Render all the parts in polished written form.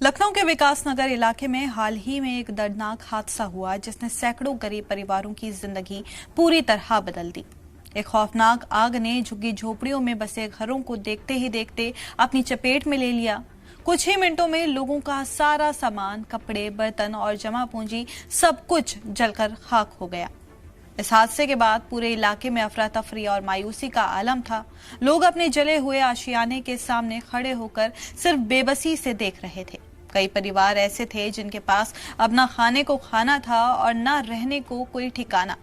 लखनऊ के विकास नगर इलाके में हाल ही में एक दर्दनाक हादसा हुआ जिसने सैकड़ों गरीब परिवारों की जिंदगी पूरी तरह बदल दी। एक खौफनाक आग ने झुग्गी झोपड़ियों में बसे घरों को देखते ही देखते अपनी चपेट में ले लिया। कुछ ही मिनटों में लोगों का सारा सामान, कपड़े, बर्तन और जमा पूंजी सब कुछ जलकर खाक हो गया। इस हादसे के बाद पूरे इलाके में अफरा तफरी और मायूसी का आलम था। लोग अपने जले हुए आशियाने के सामने खड़े होकर सिर्फ बेबसी से देख रहे थे। कई परिवार ऐसे थे जिनके पास अब ना खाने को खाना था और ना रहने को कोई ठिकाना।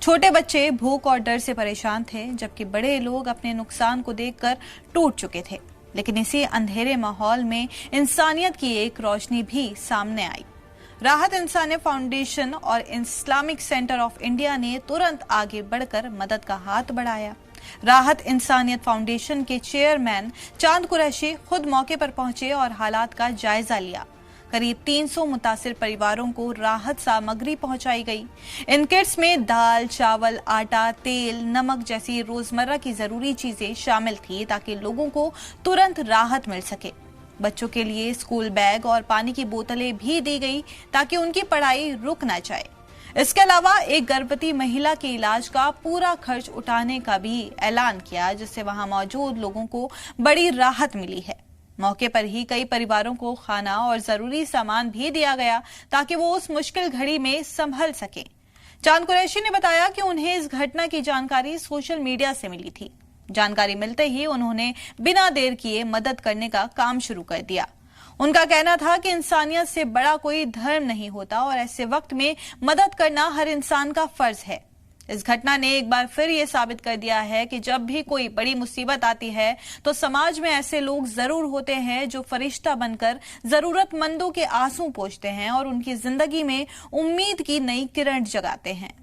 छोटे बच्चे भूख और डर से परेशान थे, जबकि बड़े लोग अपने नुकसान को देखकर टूट चुके थे। लेकिन इसी अंधेरे माहौल में इंसानियत की एक रोशनी भी सामने आई। राहत इंसानियत फाउंडेशन और इस्लामिक सेंटर ऑफ इंडिया ने तुरंत आगे बढ़कर मदद का हाथ बढ़ाया। राहत इंसानियत फाउंडेशन के चेयरमैन चांद कुरैशी खुद मौके पर पहुंचे और हालात का जायजा लिया। करीब 300 मुतासिर परिवारों को राहत सामग्री पहुंचाई गई। इन किट्स में दाल, चावल, आटा, तेल, नमक जैसी रोजमर्रा की जरूरी चीजें शामिल थी ताकि लोगों को तुरंत राहत मिल सके। बच्चों के लिए स्कूल बैग और पानी की बोतलें भी दी गई ताकि उनकी पढ़ाई रुक ना जाए। इसके अलावा एक गर्भवती महिला के इलाज का पूरा खर्च उठाने का भी ऐलान किया, जिससे वहां मौजूद लोगों को बड़ी राहत मिली है। मौके पर ही कई परिवारों को खाना और जरूरी सामान भी दिया गया ताकि वो उस मुश्किल घड़ी में संभल सकें। चांद कुरैशी ने बताया कि उन्हें इस घटना की जानकारी सोशल मीडिया से मिली थी। जानकारी मिलते ही उन्होंने बिना देर किए मदद करने का काम शुरू कर दिया। उनका कहना था कि इंसानियत से बड़ा कोई धर्म नहीं होता और ऐसे वक्त में मदद करना हर इंसान का फर्ज है। इस घटना ने एक बार फिर ये साबित कर दिया है कि जब भी कोई बड़ी मुसीबत आती है तो समाज में ऐसे लोग जरूर होते हैं जो फरिश्ता बनकर जरूरतमंदों के आंसू पोंछते हैं और उनकी जिंदगी में उम्मीद की नई किरण जगाते हैं।